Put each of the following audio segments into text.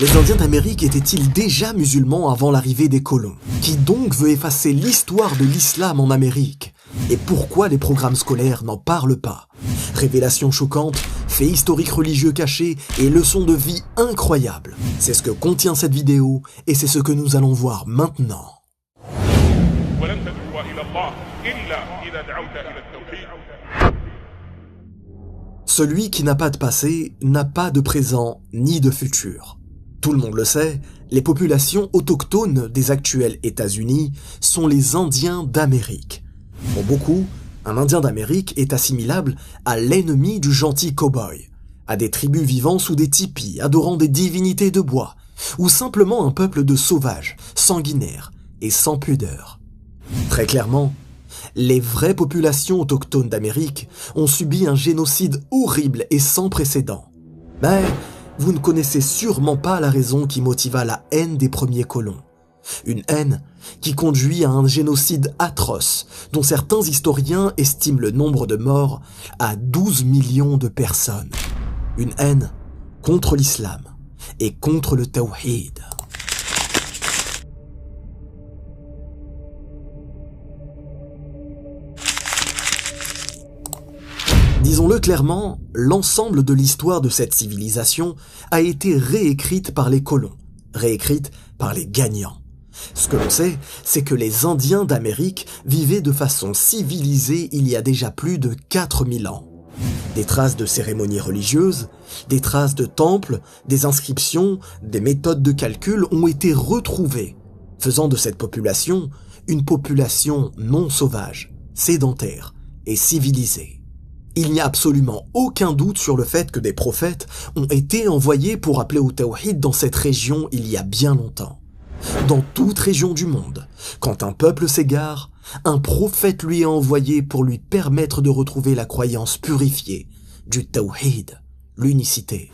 Les Indiens d'Amérique étaient-ils déjà musulmans avant l'arrivée des colons? Qui donc veut effacer l'histoire de l'islam en Amérique? Et pourquoi les programmes scolaires n'en parlent pas? Révélations choquantes, faits historiques religieux cachés et leçons de vie incroyables. C'est ce que contient cette vidéo et c'est ce que nous allons voir maintenant. Celui qui n'a pas de passé n'a pas de présent ni de futur. Tout le monde le sait, les populations autochtones des actuels États-Unis sont les Indiens d'Amérique. Pour beaucoup, un Indien d'Amérique est assimilable à l'ennemi du gentil cow-boy, à des tribus vivant sous des tipis, adorant des divinités de bois, ou simplement un peuple de sauvages, sanguinaires et sans pudeur. Très clairement, les vraies populations autochtones d'Amérique ont subi un génocide horrible et sans précédent. Mais vous ne connaissez sûrement pas la raison qui motiva la haine des premiers colons. Une haine qui conduit à un génocide atroce dont certains historiens estiment le nombre de morts à 12 millions de personnes. Une haine contre l'islam et contre le tawhid. Disons-le clairement, l'ensemble de l'histoire de cette civilisation a été réécrite par les colons, réécrite par les gagnants. Ce que l'on sait, c'est que les Indiens d'Amérique vivaient de façon civilisée il y a déjà plus de 4000 ans. Des traces de cérémonies religieuses, des traces de temples, des inscriptions, des méthodes de calcul ont été retrouvées, faisant de cette population une population non sauvage, sédentaire et civilisée. Il n'y a absolument aucun doute sur le fait que des prophètes ont été envoyés pour appeler au tawhid dans cette région il y a bien longtemps. Dans toute région du monde, quand un peuple s'égare, un prophète lui est envoyé pour lui permettre de retrouver la croyance purifiée du tawhid, l'unicité.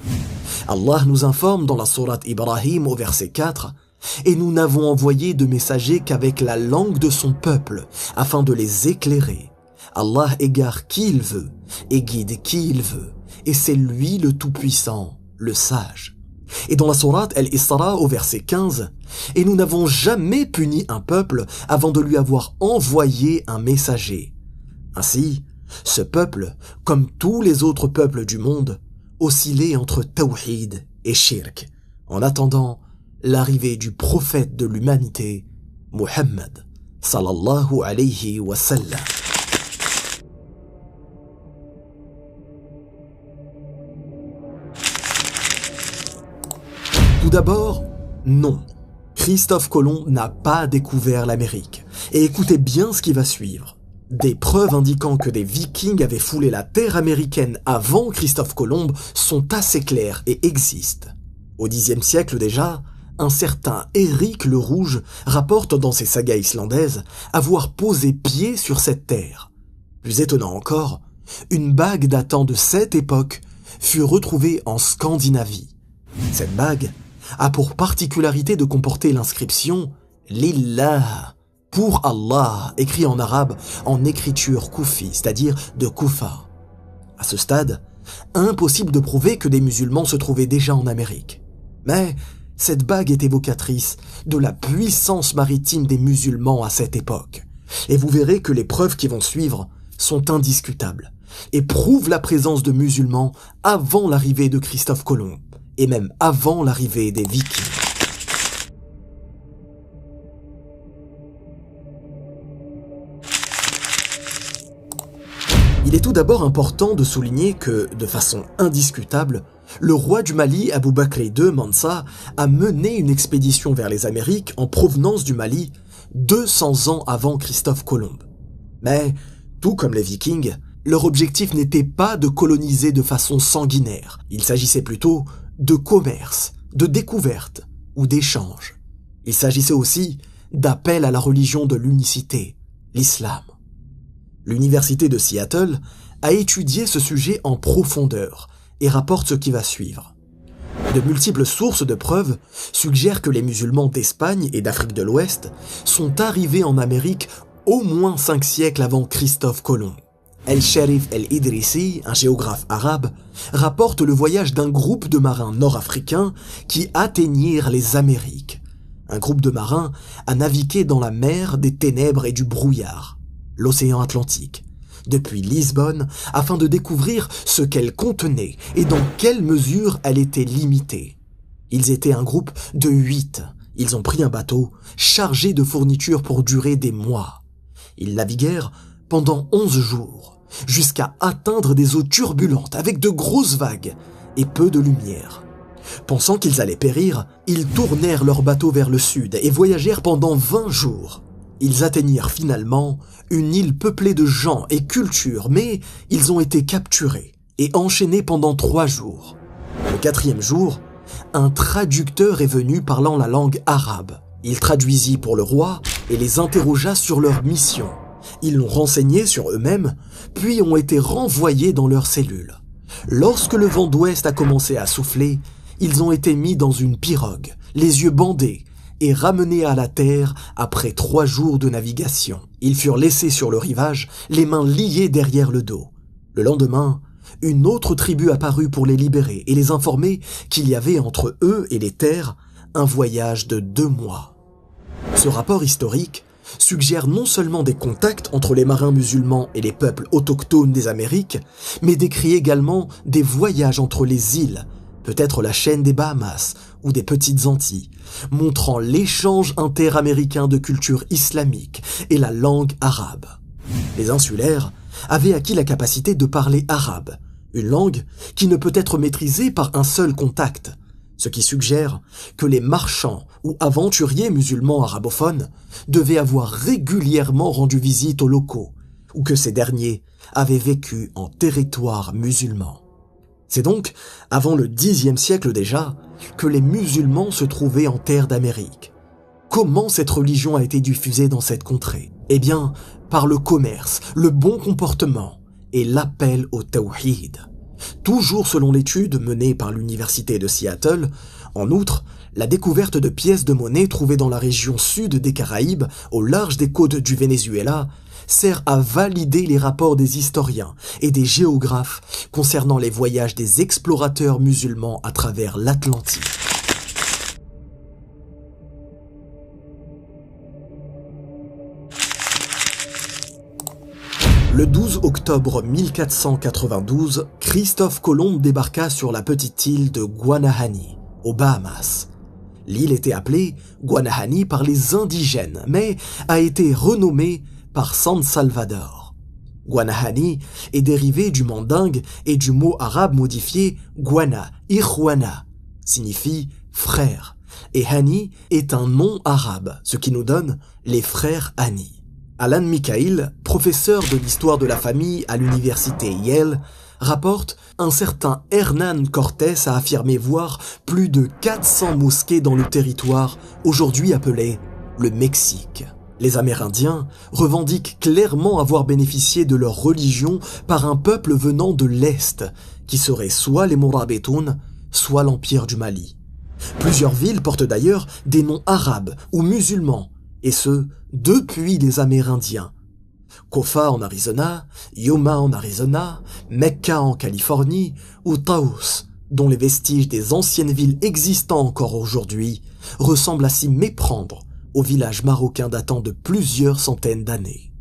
Allah nous informe dans la sourate Ibrahim au verset 4 « Et nous n'avons envoyé de messagers qu'avec la langue de son peuple, afin de les éclairer. Allah égare qui il veut et guide qui il veut, et c'est lui le Tout-Puissant, le Sage. » Et dans la sourate Al-Isra au verset 15, « Et nous n'avons jamais puni un peuple avant de lui avoir envoyé un messager. » Ainsi, ce peuple, comme tous les autres peuples du monde, oscillait entre tawhid et shirk, en attendant l'arrivée du prophète de l'humanité, Muhammad, sallallahu alayhi wa sallam. Tout d'abord, non. Christophe Colomb n'a pas découvert l'Amérique. Et écoutez bien ce qui va suivre. Des preuves indiquant que des Vikings avaient foulé la terre américaine avant Christophe Colomb sont assez claires et existent. Au Xe siècle déjà, un certain Éric le Rouge rapporte dans ses sagas islandaises avoir posé pied sur cette terre. Plus étonnant encore, une bague datant de cette époque fut retrouvée en Scandinavie. Cette bague a pour particularité de comporter l'inscription « Lillah » pour Allah, écrit en arabe en écriture koufi, c'est-à-dire de Koufa. À ce stade, impossible de prouver que des musulmans se trouvaient déjà en Amérique. Mais cette bague est évocatrice de la puissance maritime des musulmans à cette époque. Et vous verrez que les preuves qui vont suivre sont indiscutables et prouvent la présence de musulmans avant l'arrivée de Christophe Colomb, et même avant l'arrivée des Vikings. Il est tout d'abord important de souligner que, de façon indiscutable, le roi du Mali, Aboubakr II Mansa, a mené une expédition vers les Amériques en provenance du Mali 200 ans avant Christophe Colomb. Mais, tout comme les Vikings, leur objectif n'était pas de coloniser de façon sanguinaire. Il s'agissait plutôt de commerce, de découverte ou d'échange. Il s'agissait aussi d'appel à la religion de l'unicité, l'islam. L'université de Seattle a étudié ce sujet en profondeur et rapporte ce qui va suivre. De multiples sources de preuves suggèrent que les musulmans d'Espagne et d'Afrique de l'Ouest sont arrivés en Amérique au moins 5 siècles avant Christophe Colomb. El-Sharif El-Idrissi, un géographe arabe, rapporte le voyage d'un groupe de marins nord-africains qui atteignirent les Amériques. Un groupe de marins a navigué dans la mer des ténèbres et du brouillard, l'océan Atlantique, depuis Lisbonne, afin de découvrir ce qu'elle contenait et dans quelle mesure elle était limitée. Ils étaient un groupe de 8. Ils ont pris un bateau chargé de fournitures pour durer des mois. Ils naviguèrent pendant 11 jours, jusqu'à atteindre des eaux turbulentes avec de grosses vagues et peu de lumière. Pensant qu'ils allaient périr, ils tournèrent leur bateau vers le sud et voyagèrent pendant 20 jours. Ils atteignirent finalement une île peuplée de gens et cultures, mais ils ont été capturés et enchaînés pendant 3 jours. Le 4e jour, un traducteur est venu parlant la langue arabe. Il traduisit pour le roi et les interrogea sur leur mission. Ils l'ont renseigné sur eux-mêmes, puis ont été renvoyés dans leurs cellules. Lorsque le vent d'ouest a commencé à souffler, ils ont été mis dans une pirogue, les yeux bandés, et ramenés à la terre après 3 jours de navigation. Ils furent laissés sur le rivage, les mains liées derrière le dos. Le lendemain, une autre tribu apparut pour les libérer et les informer qu'il y avait entre eux et les terres un voyage de 2 mois. Ce rapport historique suggère non seulement des contacts entre les marins musulmans et les peuples autochtones des Amériques, mais décrit également des voyages entre les îles, peut-être la chaîne des Bahamas ou des Petites Antilles, montrant l'échange interaméricain de culture islamique et la langue arabe. Les insulaires avaient acquis la capacité de parler arabe, une langue qui ne peut être maîtrisée par un seul contact, ce qui suggère que les marchands ou aventuriers musulmans arabophones devaient avoir régulièrement rendu visite aux locaux, ou que ces derniers avaient vécu en territoire musulman. C'est donc avant le Xe siècle déjà que les musulmans se trouvaient en terre d'Amérique. Comment cette religion a été diffusée dans cette contrée? Eh bien, par le commerce, le bon comportement et l'appel au tawhid. Toujours selon l'étude menée par l'université de Seattle, en outre, la découverte de pièces de monnaie trouvées dans la région sud des Caraïbes, au large des côtes du Venezuela, sert à valider les rapports des historiens et des géographes concernant les voyages des explorateurs musulmans à travers l'Atlantique. Le 12 octobre 1492, Christophe Colomb débarqua sur la petite île de Guanahani, aux Bahamas. L'île était appelée Guanahani par les indigènes, mais a été renommée par San Salvador. Guanahani est dérivé du mandingue et du mot arabe modifié Guana, Ikhwana, signifie frère, et Hani est un nom arabe, ce qui nous donne les frères Hani. Alan Mikhail, professeur de l'histoire de la famille à l'université Yale, rapporte un certain Hernán Cortés a affirmé voir plus de 400 mosquées dans le territoire aujourd'hui appelé le Mexique. Les Amérindiens revendiquent clairement avoir bénéficié de leur religion par un peuple venant de l'Est, qui serait soit les Morabitoun, soit l'Empire du Mali. Plusieurs villes portent d'ailleurs des noms arabes ou musulmans, et ce, depuis les Amérindiens. Kofa en Arizona, Yuma en Arizona, Mecca en Californie, ou Taos, dont les vestiges des anciennes villes existant encore aujourd'hui ressemblent à s'y méprendre au village marocain datant de plusieurs centaines d'années.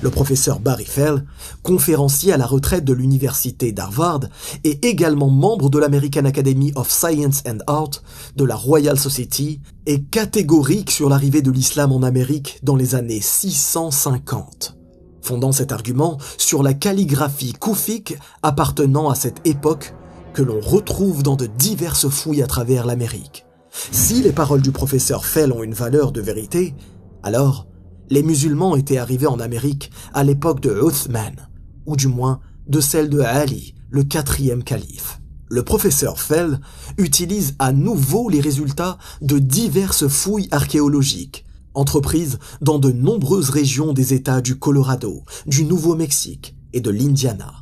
Le professeur Barry Fell, conférencier à la retraite de l'université d'Harvard, est également membre de l'American Academy of Science and Art, de la Royal Society, est catégorique sur l'arrivée de l'islam en Amérique dans les années 650, fondant cet argument sur la calligraphie koufique appartenant à cette époque que l'on retrouve dans de diverses fouilles à travers l'Amérique. Si les paroles du professeur Fell ont une valeur de vérité, alors les musulmans étaient arrivés en Amérique à l'époque de Uthman, ou du moins de celle de Ali, le 4e calife. Le professeur Fell utilise à nouveau les résultats de diverses fouilles archéologiques, entreprises dans de nombreuses régions des États du Colorado, du Nouveau-Mexique et de l'Indiana,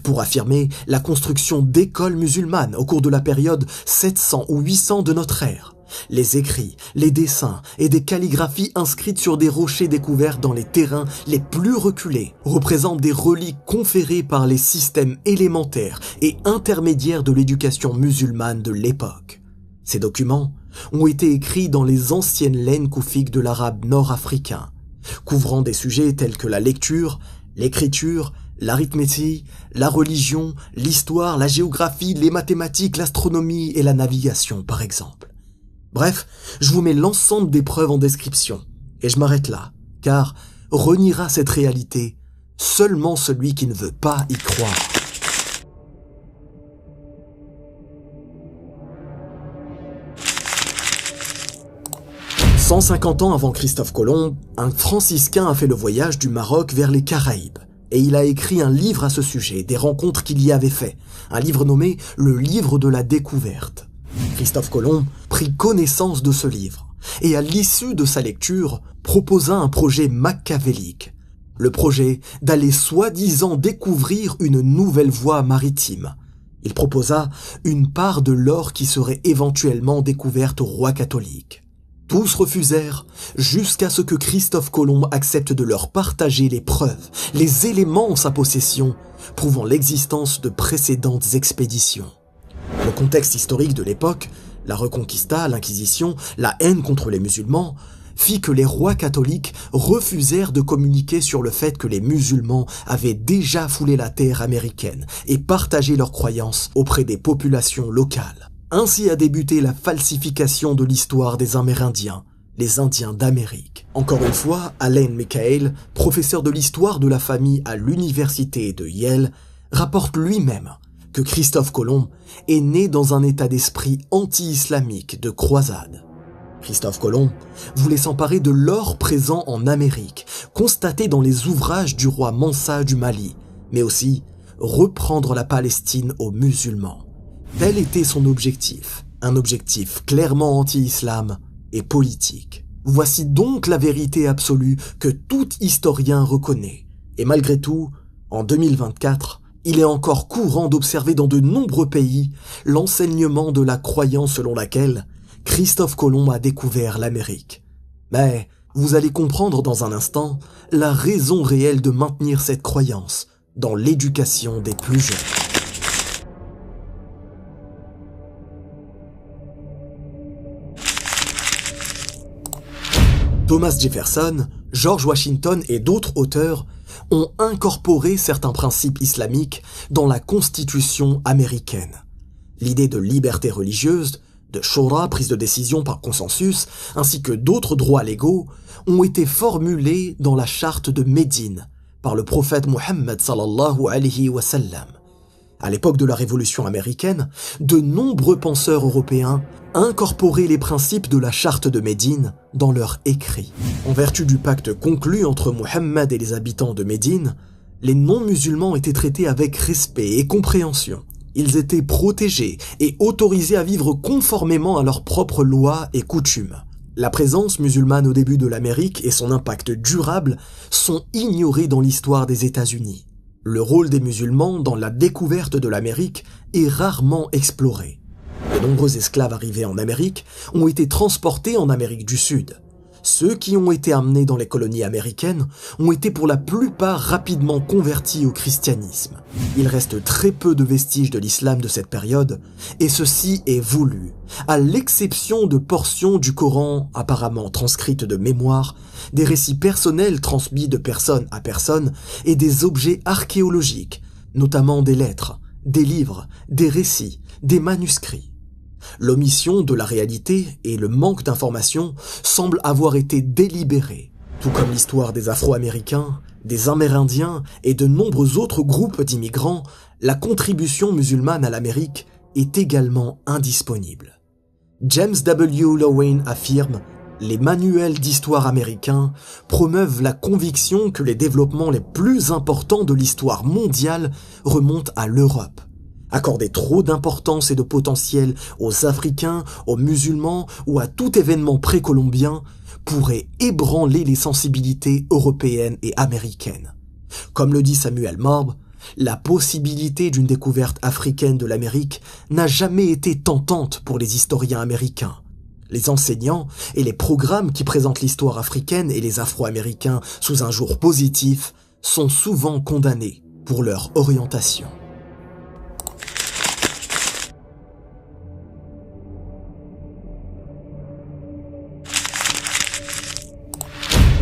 pour affirmer la construction d'écoles musulmanes au cours de la période 700 ou 800 de notre ère. Les écrits, les dessins et des calligraphies inscrites sur des rochers découverts dans les terrains les plus reculés représentent des reliques conférées par les systèmes élémentaires et intermédiaires de l'éducation musulmane de l'époque. Ces documents ont été écrits dans les anciennes laines koufiques de l'arabe nord-africain, couvrant des sujets tels que la lecture, l'écriture, l'arithmétique, la religion, l'histoire, la géographie, les mathématiques, l'astronomie et la navigation par exemple. Bref, je vous mets l'ensemble des preuves en description, et je m'arrête là, car reniera cette réalité seulement celui qui ne veut pas y croire. « 150 ans avant Christophe Colomb, un franciscain a fait le voyage du Maroc vers les Caraïbes, et il a écrit un livre à ce sujet, des rencontres qu'il y avait fait, un livre nommé « Le livre de la découverte ». Christophe Colomb prit connaissance de ce livre et à l'issue de sa lecture proposa un projet machiavélique, le projet d'aller soi-disant découvrir une nouvelle voie maritime. Il proposa une part de l'or qui serait éventuellement découverte au roi catholique. Tous refusèrent jusqu'à ce que Christophe Colomb accepte de leur partager les preuves, les éléments en sa possession prouvant l'existence de précédentes expéditions. Le contexte historique de l'époque, la Reconquista, l'Inquisition, la haine contre les musulmans, fit que les rois catholiques refusèrent de communiquer sur le fait que les musulmans avaient déjà foulé la terre américaine et partagé leurs croyances auprès des populations locales. Ainsi a débuté la falsification de l'histoire des Amérindiens, les Indiens d'Amérique. Encore une fois, Allen Michael, professeur de l'histoire de la famille à l'université de Yale, rapporte lui-même que Christophe Colomb est né dans un état d'esprit anti-islamique de croisade. Christophe Colomb voulait s'emparer de l'or présent en Amérique, constaté dans les ouvrages du roi Mansa du Mali, mais aussi reprendre la Palestine aux musulmans. Tel était son objectif, un objectif clairement anti-islam et politique. Voici donc la vérité absolue que tout historien reconnaît. Et malgré tout, en 2024, il est encore courant d'observer dans de nombreux pays l'enseignement de la croyance selon laquelle Christophe Colomb a découvert l'Amérique. Mais vous allez comprendre dans un instant la raison réelle de maintenir cette croyance dans l'éducation des plus jeunes. Thomas Jefferson, George Washington et d'autres auteurs ont incorporé certains principes islamiques dans la Constitution américaine. L'idée de liberté religieuse, de shura, prise de décision par consensus, ainsi que d'autres droits légaux, ont été formulés dans la charte de Médine par le prophète Mohammed sallallahu alayhi wa sallam. À l'époque de la Révolution américaine, de nombreux penseurs européens incorporaient les principes de la charte de Médine dans leurs écrits. En vertu du pacte conclu entre Mohammed et les habitants de Médine, les non-musulmans étaient traités avec respect et compréhension. Ils étaient protégés et autorisés à vivre conformément à leurs propres lois et coutumes. La présence musulmane au début de l'Amérique et son impact durable sont ignorés dans l'histoire des États-Unis. Le rôle des musulmans dans la découverte de l'Amérique est rarement exploré. De nombreux esclaves arrivés en Amérique ont été transportés en Amérique du Sud. Ceux qui ont été amenés dans les colonies américaines ont été pour la plupart rapidement convertis au christianisme. Il reste très peu de vestiges de l'islam de cette période, et ceci est voulu, à l'exception de portions du Coran apparemment transcrites de mémoire, des récits personnels transmis de personne à personne et des objets archéologiques, notamment des lettres, des livres, des récits, des manuscrits. L'omission de la réalité et le manque d'informations semblent avoir été délibérés, tout comme l'histoire des Afro-Américains, des Amérindiens et de nombreux autres groupes d'immigrants. La contribution musulmane à l'Amérique est également indisponible. James W. Loewen affirme « Les manuels d'histoire américains promeuvent la conviction que les développements les plus importants de l'histoire mondiale remontent à l'Europe. Accorder trop d'importance et de potentiel aux Africains, aux musulmans ou à tout événement précolombien pourrait ébranler les sensibilités européennes et américaines. Comme le dit Samuel Morb, la possibilité d'une découverte africaine de l'Amérique n'a jamais été tentante pour les historiens américains. Les enseignants et les programmes qui présentent l'histoire africaine et les Afro-Américains sous un jour positif sont souvent condamnés pour leur orientation.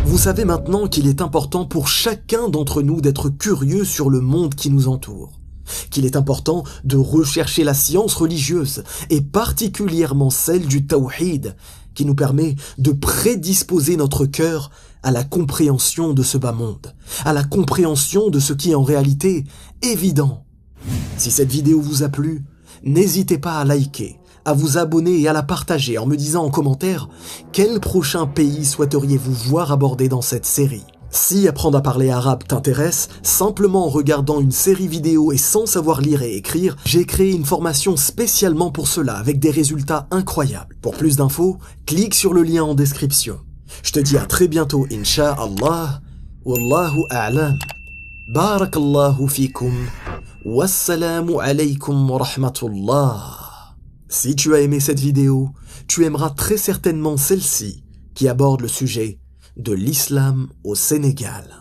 Vous savez maintenant qu'il est important pour chacun d'entre nous d'être curieux sur le monde qui nous entoure, qu'il est important de rechercher la science religieuse, et particulièrement celle du tawhid, qui nous permet de prédisposer notre cœur à la compréhension de ce bas monde, à la compréhension de ce qui est en réalité évident. Si cette vidéo vous a plu, n'hésitez pas à liker, à vous abonner et à la partager en me disant en commentaire quel prochain pays souhaiteriez-vous voir abordé dans cette série. Si apprendre à parler arabe t'intéresse, simplement en regardant une série vidéo et sans savoir lire et écrire, j'ai créé une formation spécialement pour cela avec des résultats incroyables. Pour plus d'infos, clique sur le lien en description. Je te dis à très bientôt, Inch'Allah. Wallahu a'lam. Barakallahu fikum. Wassalamu alaykum wa rahmatullah. Si tu as aimé cette vidéo, tu aimeras très certainement celle-ci qui aborde le sujet de l'islam au Sénégal.